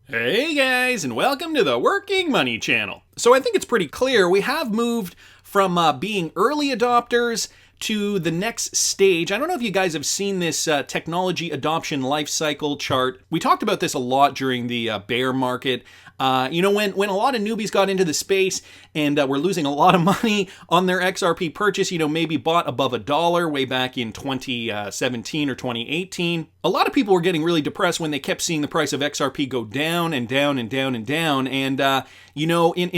Hey guys, and welcome to the Working Money channel. So I think it's pretty clear we have moved from being early adopters to the next stage. I don't know if you guys have seen this technology adoption life cycle chart. We talked about this a lot during the bear market. When a lot of newbies got into the space and were losing a lot of money on their XRP purchase, maybe bought above $1 way back in 2017 or 2018. A lot of people were getting really depressed when they kept seeing the price of XRP go down and down and down and down. And, in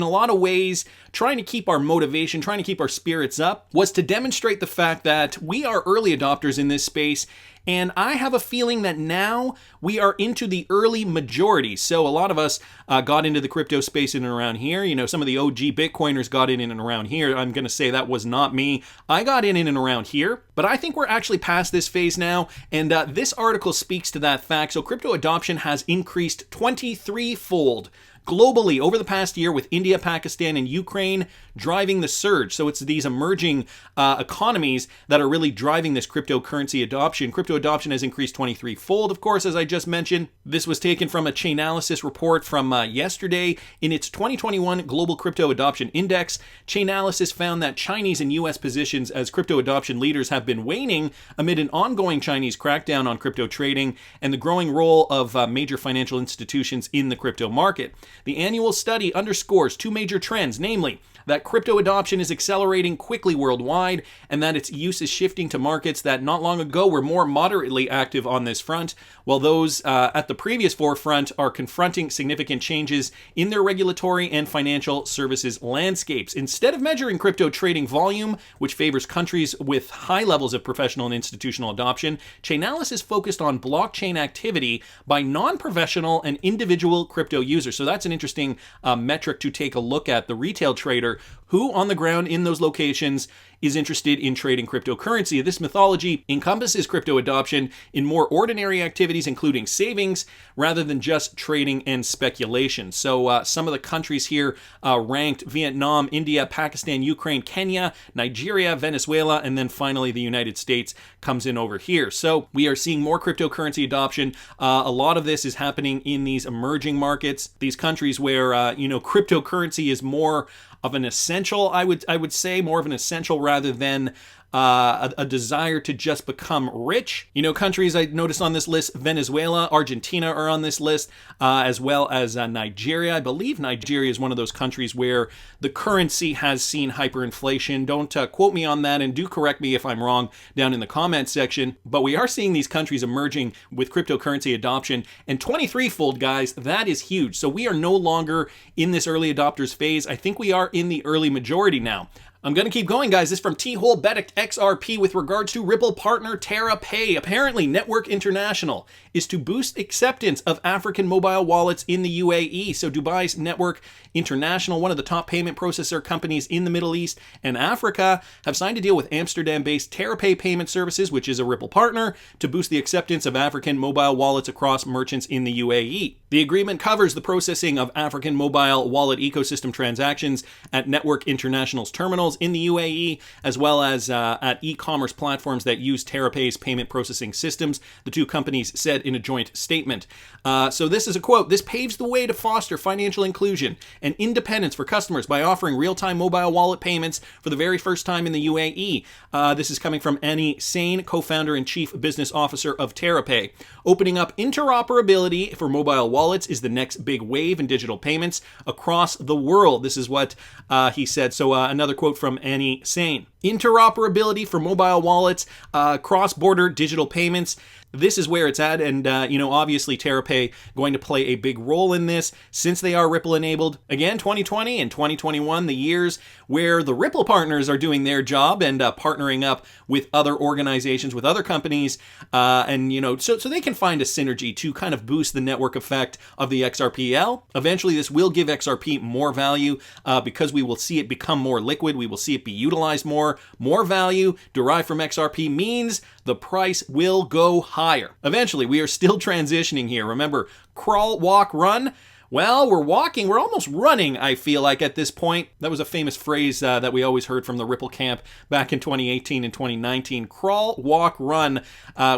a lot of ways, trying to keep our motivation, trying to keep our spirits up was to demonstrate the fact that we are early adopters in this space. And I have a feeling that now we are into the early majority. So a lot of us got into the crypto space in and around here. Some of the OG Bitcoiners got in and around here. I'm going to say that was not me. I got in and around here. But I think we're actually past this phase now. And this article speaks to that fact. So crypto adoption has increased 23-fold globally over the past year, with India, Pakistan, and Ukraine driving the surge. So it's these emerging economies that are really driving this cryptocurrency adoption. Crypto adoption has increased 23-fold, of course, as I just mentioned. This was taken from a Chainalysis report from yesterday. In its 2021 Global Crypto Adoption Index, Chainalysis found that Chinese and U.S. positions as crypto adoption leaders have been waning amid an ongoing Chinese crackdown on crypto trading and the growing role of major financial institutions in the crypto market. The annual study underscores two major trends, namely that crypto adoption is accelerating quickly worldwide and that its use is shifting to markets that not long ago were more moderately active on this front, while those at the previous forefront are confronting significant changes in their regulatory and financial services landscapes. Instead of measuring crypto trading volume, which favors countries with high levels of professional and institutional adoption, Chainalysis focused on blockchain activity by non-professional and individual crypto users. So that's an interesting metric to take a look at. The retail trader who on the ground in those locations is interested in trading cryptocurrency. This methodology encompasses crypto adoption in more ordinary activities, including savings, rather than just trading and speculation. So some of the countries here ranked: Vietnam, India, Pakistan, Ukraine, Kenya, Nigeria, Venezuela, and then finally the United States comes in over here. So we are seeing more cryptocurrency adoption. A lot of this is happening in these emerging markets, these countries where cryptocurrency is more of an essential, I would say, more of an essential rather than a desire to just become rich. Countries I noticed on this list: Venezuela, Argentina are on this list, as well as Nigeria. I believe Nigeria is one of those countries where the currency has seen hyperinflation. Don't quote me on that, and do correct me if I'm wrong down in the comments section. But we are seeing these countries emerging with cryptocurrency adoption, and 23-fold, guys, that is huge. So we are no longer in this early adopters phase. I think we are in the early majority now. I'm going to keep going, guys. This is from T-Hole Bet XRP with regards to Ripple partner TerraPay. Apparently, Network International is to boost acceptance of African mobile wallets in the UAE. So Dubai's Network International, one of the top payment processor companies in the Middle East and Africa, have signed a deal with Amsterdam-based TerraPay Payment Services, which is a Ripple partner, to boost the acceptance of African mobile wallets across merchants in the UAE. The agreement covers the processing of African mobile wallet ecosystem transactions at Network International's terminals in the UAE, as well as at e-commerce platforms that use TerraPay's payment processing systems, the two companies said in a joint statement. So this is a quote: "This paves the way to foster financial inclusion and independence for customers by offering real-time mobile wallet payments for the very first time in the UAE." This is coming from Annie Sain, co-founder and chief business officer of TerraPay. "Opening up interoperability for mobile wallets is the next big wave in digital payments across the world." This is what he said. So another quote from Annie Sain: "Interoperability for mobile wallets, cross-border digital payments. This is where it's at." And, obviously TerraPay going to play a big role in this since they are Ripple enabled. Again, 2020 and 2021, the years where the Ripple partners are doing their job and partnering up with other organizations, with other companies, so they can find a synergy to kind of boost the network effect of the XRPL. Eventually, this will give XRP more value because we will see it become more liquid. We will see it be utilized more. More value derived from XRP means the price will go higher. Eventually, we are still transitioning here. Remember, crawl, walk, run. Well, we're walking, we're almost running, I feel like, at this point. That was a famous phrase that we always heard from the Ripple camp back in 2018 and 2019. Crawl, walk, run.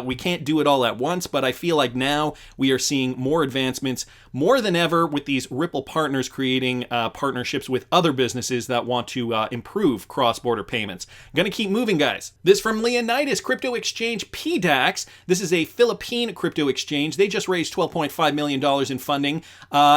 We can't do it all at once, but I feel like now we are seeing more advancements, more than ever, with these Ripple partners creating partnerships with other businesses that want to improve cross-border payments. Gonna keep moving, guys. This from Leonidas, crypto exchange PDAX. This is a Philippine crypto exchange. They just raised $12.5 million in funding.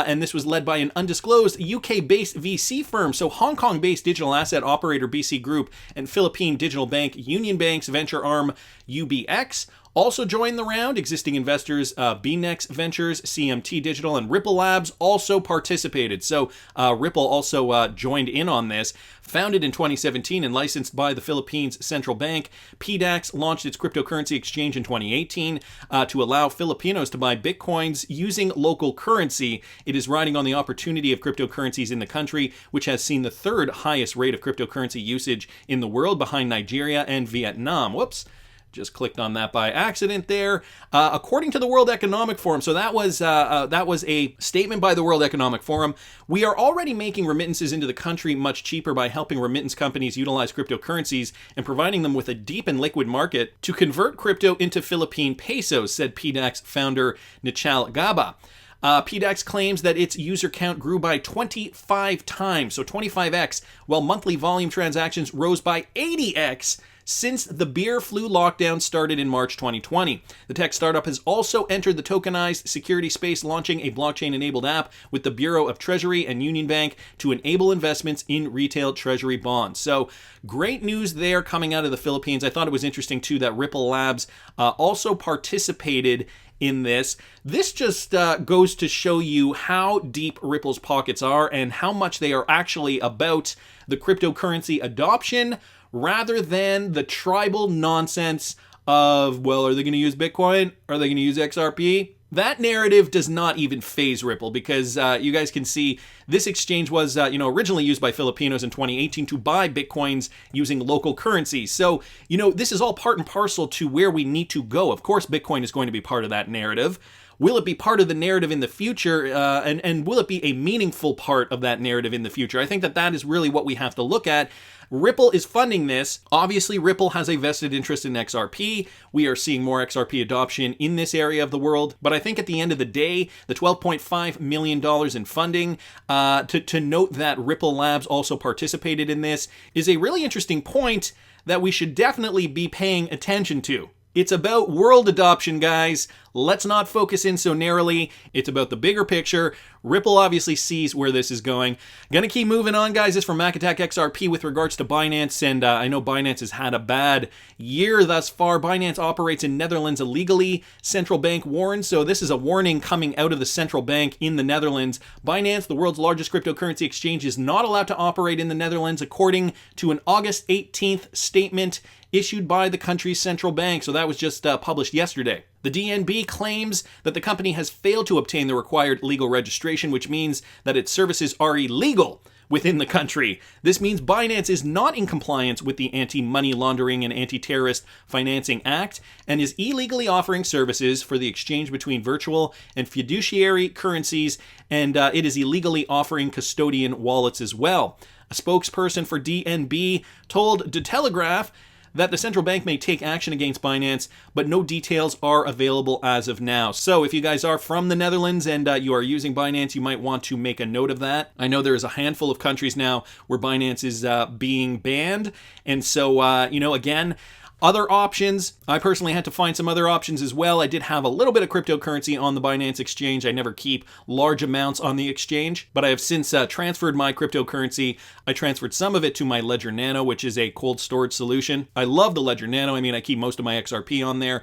And this was led by an undisclosed UK-based VC firm. So Hong Kong-based digital asset operator BC Group and Philippine digital bank Union Bank's venture arm UBX also joined the round. Existing investors BNex Ventures, CMT Digital, and Ripple Labs also participated. So Ripple also joined in on this. Founded in 2017 and licensed by the Philippines Central Bank, PDAX launched its cryptocurrency exchange in 2018 to allow Filipinos to buy bitcoins using local currency. It is riding on the opportunity of cryptocurrencies in the country, which has seen the third highest rate of cryptocurrency usage in the world, behind Nigeria and Vietnam. Whoops. Just clicked on that by accident there. According to the World Economic Forum, so that was a statement by the World Economic Forum. We are already making remittances into the country much cheaper by helping remittance companies utilize cryptocurrencies and providing them with a deep and liquid market to convert crypto into Philippine pesos, said PDAX founder Nichal Gaba. PDAX claims that its user count grew by 25 times, so 25x, while monthly volume transactions rose by 80x since the beer flu lockdown started in March 2020. The tech startup has also entered the tokenized security space, launching a blockchain-enabled app with the Bureau of Treasury and Union Bank to enable investments in retail treasury bonds. So great news there coming out of the Philippines. I thought it was interesting, too, that Ripple Labs also participated in this. This just goes to show you how deep Ripple's pockets are and how much they are actually about the cryptocurrency adoption, rather than the tribal nonsense of, well, are they going to use Bitcoin? Are they going to use XRP? That narrative does not even faze Ripple, because you guys can see this exchange was originally used by Filipinos in 2018 to buy Bitcoins using local currency. So, this is all part and parcel to where we need to go. Of course, Bitcoin is going to be part of that narrative. Will it be part of the narrative in the future, and will it be a meaningful part of that narrative in the future? I think that is really what we have to look at. Ripple is funding this. Obviously, Ripple has a vested interest in XRP. We are seeing more XRP adoption in this area of the world. But I think at the end of the day, the $12.5 million in funding, to note that Ripple Labs also participated in this, is a really interesting point that we should definitely be paying attention to. It's about world adoption, guys. Let's not focus in so narrowly. It's about the bigger picture. Ripple obviously sees where this is going. Gonna keep moving on, guys. This from Mac Attack XRP with regards to Binance, and I know Binance has had a bad year thus far. Binance operates in Netherlands illegally. Central bank warns. So this is a warning coming out of the central bank in the Netherlands. Binance, the world's largest cryptocurrency exchange, is not allowed to operate in the Netherlands, according to an August 18th statement issued by the country's central bank. So that was just published yesterday. The DNB claims that the company has failed to obtain the required legal registration, which means that its services are illegal within the country. This means Binance is not in compliance with the Anti-Money Laundering and Anti-Terrorist Financing Act and is illegally offering services for the exchange between virtual and fiduciary currencies, and it is illegally offering custodian wallets as well. A spokesperson for DNB told The Telegraph that the central bank may take action against Binance, but no details are available as of now. So if you guys are from the Netherlands and you are using Binance, you might want to make a note of that. I know there is a handful of countries now where Binance is being banned. And so, again, other options. I personally had to find some other options as well. I did have a little bit of cryptocurrency on the Binance exchange. I never keep large amounts on the exchange, but I have since transferred my cryptocurrency. I transferred some of it to my Ledger Nano, which is a cold storage solution. I love the Ledger Nano. I mean, I keep most of my XRP on there.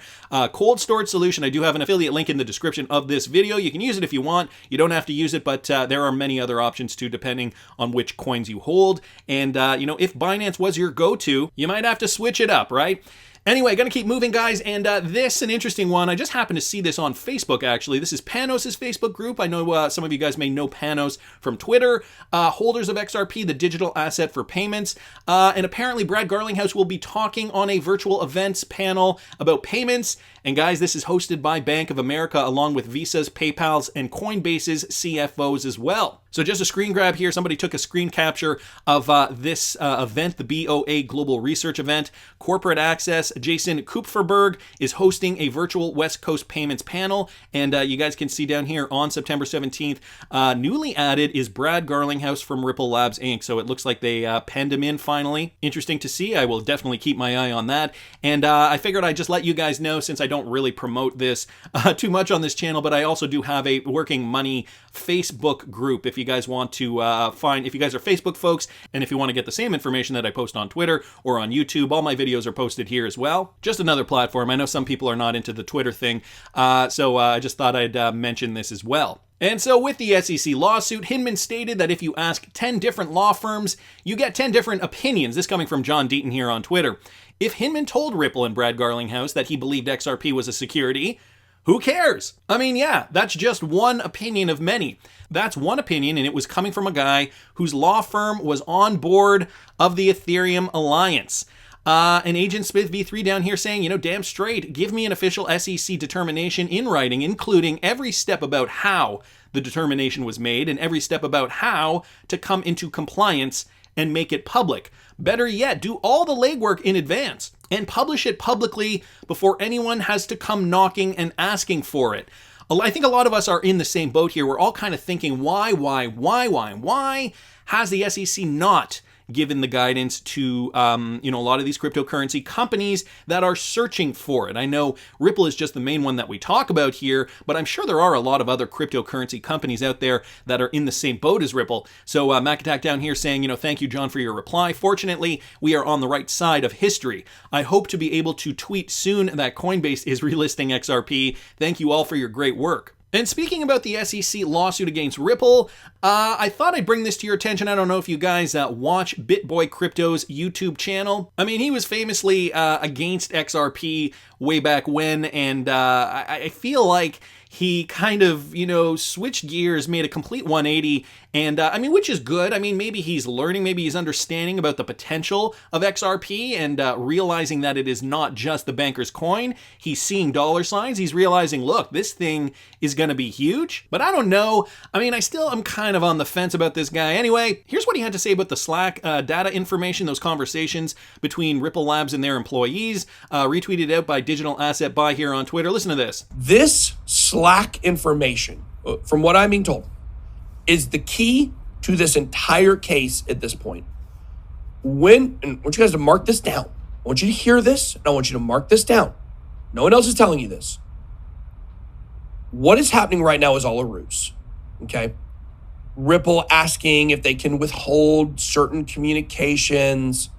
Cold storage solution. I do have an affiliate link in the description of this video. You can use it if you want. You don't have to use it, but there are many other options too, depending on which coins you hold. And, if Binance was your go-to, you might have to switch it up, right? Anyway, gonna keep moving, guys, and this, an interesting one. I just happened to see this on Facebook, actually. This is Panos' Facebook group. I know some of you guys may know Panos from Twitter. Holders of XRP, the digital asset for payments. And apparently Brad Garlinghouse will be talking on a virtual events panel about payments. And guys, this is hosted by Bank of America, along with Visa's, PayPal's, and Coinbase's CFOs as well. So just a screen grab here. Somebody took a screen capture of this event, the BOA Global Research event. Corporate Access, Jason Kupferberg is hosting a virtual West Coast payments panel. And you guys can see down here on September 17th, newly added is Brad Garlinghouse from Ripple Labs, Inc. So it looks like they penned him in finally. Interesting to see. I will definitely keep my eye on that. And I figured I'd just let you guys know, since I don't really promote this too much on this channel, but I also do have a Working Money Facebook group if you guys want to if you guys are Facebook folks, and if you want to get the same information that I post on Twitter or on YouTube, all my videos are posted here as well. Just another platform. I know some people are not into the Twitter thing, so I just thought I'd mention this as well. And so with the SEC lawsuit, Hinman stated that if you ask 10 different law firms, you get 10 different opinions. This coming from John Deaton here on Twitter. If Hinman told Ripple and Brad Garlinghouse that he believed XRP was a security, who cares? I mean, yeah, that's just one opinion of many. That's one opinion, and it was coming from a guy whose law firm was on board of the Ethereum Alliance. And Agent Smith V3 down here saying, damn straight, give me an official SEC determination in writing, including every step about how the determination was made and every step about how to come into compliance and make it public. Better yet, do all the legwork in advance and publish it publicly before anyone has to come knocking and asking for it. I think a lot of us are in the same boat here. We're all kind of thinking, why has the SEC not given the guidance to, a lot of these cryptocurrency companies that are searching for it? I know Ripple is just the main one that we talk about here, but I'm sure there are a lot of other cryptocurrency companies out there that are in the same boat as Ripple. So Mac Attack down here saying, thank you, John, for your reply. Fortunately, we are on the right side of history. I hope to be able to tweet soon that Coinbase is relisting XRP. Thank you all for your great work. And speaking about the SEC lawsuit against Ripple, I thought I'd bring this to your attention. I don't know if you guys watch BitBoy Crypto's YouTube channel. I mean, he was famously against XRP way back when, and I feel like he kind of, switched gears, made a complete 180, and which is good. I mean, maybe he's learning, maybe he's understanding about the potential of XRP and realizing that it is not just the banker's coin. He's seeing dollar signs. He's realizing, look, this thing is going to be huge. But I don't know. I mean, I'm kind of on the fence about this guy. Anyway, here's what he had to say about the Slack data information, those conversations between Ripple Labs and their employees, retweeted out by Digital Asset Buy here on Twitter. Listen to this. This Slack information, from what I'm being told, is the key to this entire case at this point. And I want you guys to mark this down. I want you to hear this, and I want you to mark this down. No one else is telling you this. What is happening right now is all a ruse, okay? Ripple asking if they can withhold certain communications.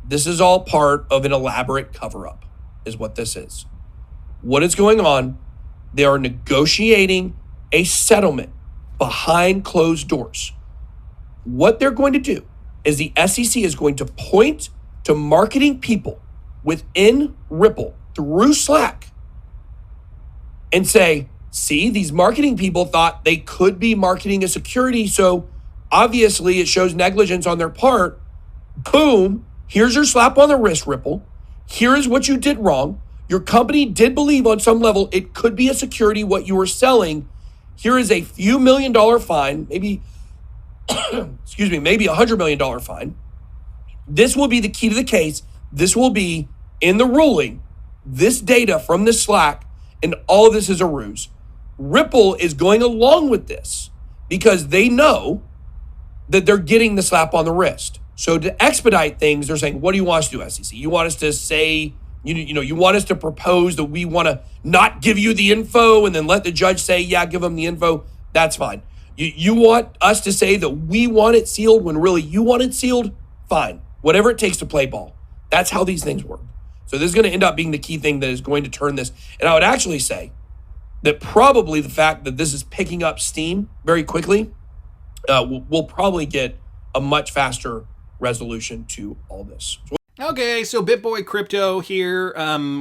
This is all part of an elaborate cover-up, is what this is. What is going on? They are negotiating a settlement behind closed doors. What they're going to do is the SEC is going to point to marketing people within Ripple through Slack and say, see, these marketing people thought they could be marketing a security, so obviously it shows negligence on their part. Boom, here's your slap on the wrist, Ripple. Here is what you did wrong. Your company did believe on some level it could be a security what you were selling. Here is a few $1 million fine, maybe, maybe $100 million fine. This will be the key to the case. This will be in the ruling. This data from this Slack, and all of this is a ruse. Ripple is going along with this because they know that they're getting the slap on the wrist. So to expedite things, they're saying, what do you want us to do, SEC? You want us to say, you want us to propose that we want to not give you the info and then let the judge say, yeah, give them the info. That's fine. You want us to say that we want it sealed when really you want it sealed? Fine. Whatever it takes to play ball. That's how these things work. So this is going to end up being the key thing that is going to turn this. And I would actually say that probably the fact that this is picking up steam very quickly will probably get a much faster resolution to all this. Okay, so BitBoy Crypto here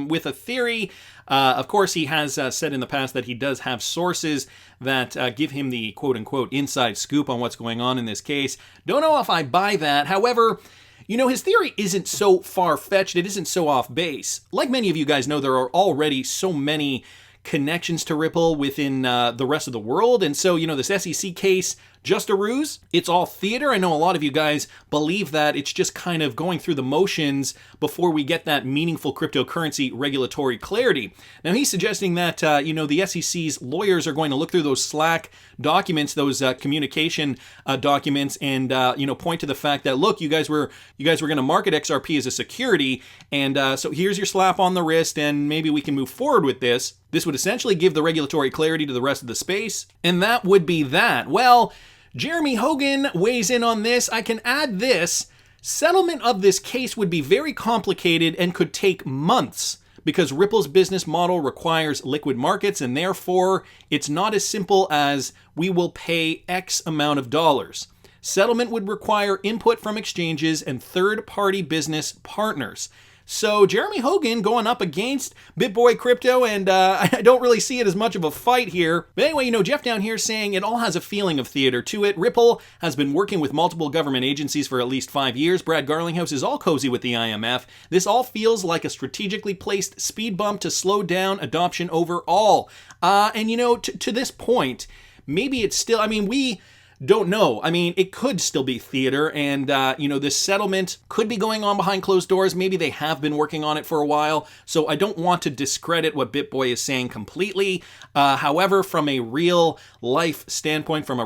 with a theory. Of course, he has said in the past that he does have sources that give him the quote-unquote inside scoop on what's going on in this case. Don't know if I buy that. However, you know, his theory isn't so far-fetched. It isn't so off base. Like many of you guys know, there are already so many connections to Ripple within the rest of the world. And so, you know, this SEC case, just a ruse? It's all theater? I know a lot of you guys believe that it's just kind of going through the motions before we get that meaningful cryptocurrency regulatory clarity. Now, he's suggesting that, you know, the SEC's lawyers are going to look through those Slack documents, those communication documents, and, you know, point to the fact that, look, you guys were going to market XRP as a security, and so here's your slap on the wrist, and maybe we can move forward with this. This would essentially give the regulatory clarity to the rest of the space, and that would be that. Well, Jeremy Hogan weighs in on this. I can add this. Settlement of this case would be very complicated and could take months because Ripple's business model requires liquid markets, and therefore it's not as simple as we will pay X amount of dollars. Settlement would require input from exchanges and third-party business partners. So Jeremy Hogan going up against BitBoy Crypto, and I don't really see it as much of a fight here. But anyway, you know, Jeff down here saying it all has a feeling of theater to it. Ripple has been working with multiple government agencies for at least 5 years. Brad Garlinghouse is all cozy with the IMF. This all feels like a strategically placed speed bump to slow down adoption overall. And you know, to this point, maybe it's still, I mean, we don't know. I mean, it could still be theater, and, you know, this settlement could be going on behind closed doors. Maybe they have been working on it for a while, so I don't want to discredit what BitBoy is saying completely. However, from a real-life standpoint, from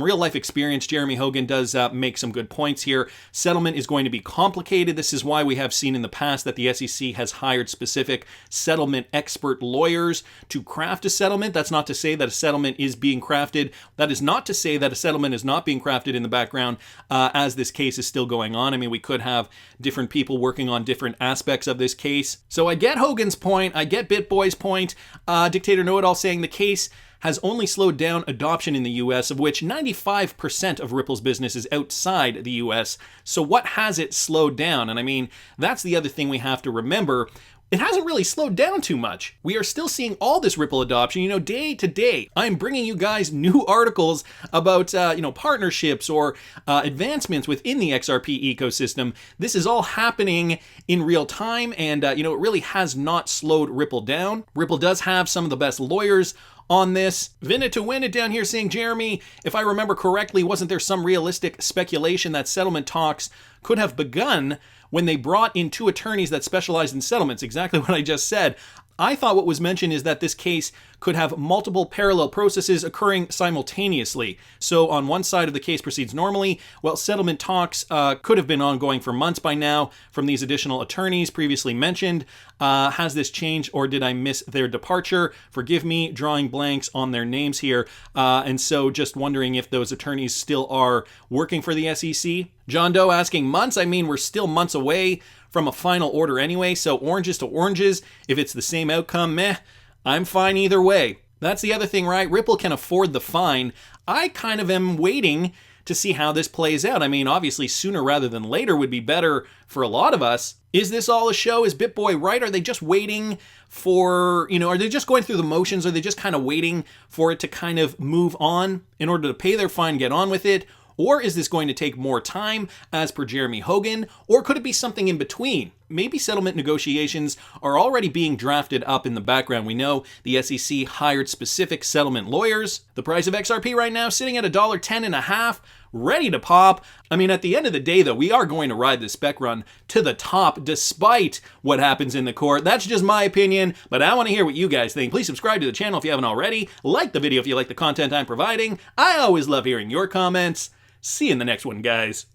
real-life experience, Jeremy Hogan does make some good points here. Settlement is going to be complicated. This is why we have seen in the past that the SEC has hired specific settlement expert lawyers to craft a settlement. That's not to say that a settlement is being crafted. That is not to say that a settlement is not being crafted in the background as this case is still going on. I mean, we could have different people working on different aspects of this case. So I get Hogan's point. I get BitBoy's point. Dictator Know-It-All saying the case has only slowed down adoption in the US, of which 95% of Ripple's business is outside the US. So what has it slowed down? And I mean, that's the other thing we have to remember. It hasn't really slowed down too much. We are still seeing all this Ripple adoption, you know, day to day. I'm bringing you guys new articles about, you know, partnerships or advancements within the XRP ecosystem. This is all happening in real time, and, you know, it really has not slowed Ripple down. Ripple does have some of the best lawyers on this. Vinit to win it down here saying, Jeremy, if I remember correctly, wasn't there some realistic speculation that settlement talks could have begun when they brought in 2 attorneys that specialized in settlements? Exactly what I just said. I thought what was mentioned is that this case could have multiple parallel processes occurring simultaneously. So on one side of the case proceeds normally, while settlement talks could have been ongoing for months by now from these additional attorneys previously mentioned. Has this changed, or did I miss their departure? Forgive me, drawing blanks on their names here. And so just wondering if those attorneys still are working for the SEC. John Doe asking months. I mean, we're still months away from a final order anyway, so oranges to oranges. If it's the same outcome, meh, I'm fine either way. That's the other thing, right? Ripple can afford the fine. I kind of am waiting to see how this plays out. I mean, obviously sooner rather than later would be better for a lot of us. Is this all a show? Is BitBoy right? Are they just waiting for, you know, are they just going through the motions? Are they just kind of waiting for it to kind of move on in order to pay their fine, get on with it? Or is this going to take more time, as per Jeremy Hogan? Or could it be something in between? Maybe settlement negotiations are already being drafted up in the background. We know the SEC hired specific settlement lawyers. The price of XRP right now sitting at $1.10.5, ready to pop. I mean, at the end of the day, though, we are going to ride this spec run to the top despite what happens in the court. That's just my opinion, but I want to hear what you guys think. Please subscribe to the channel if you haven't already. Like the video if you like the content I'm providing. I always love hearing your comments. See you in the next one, guys.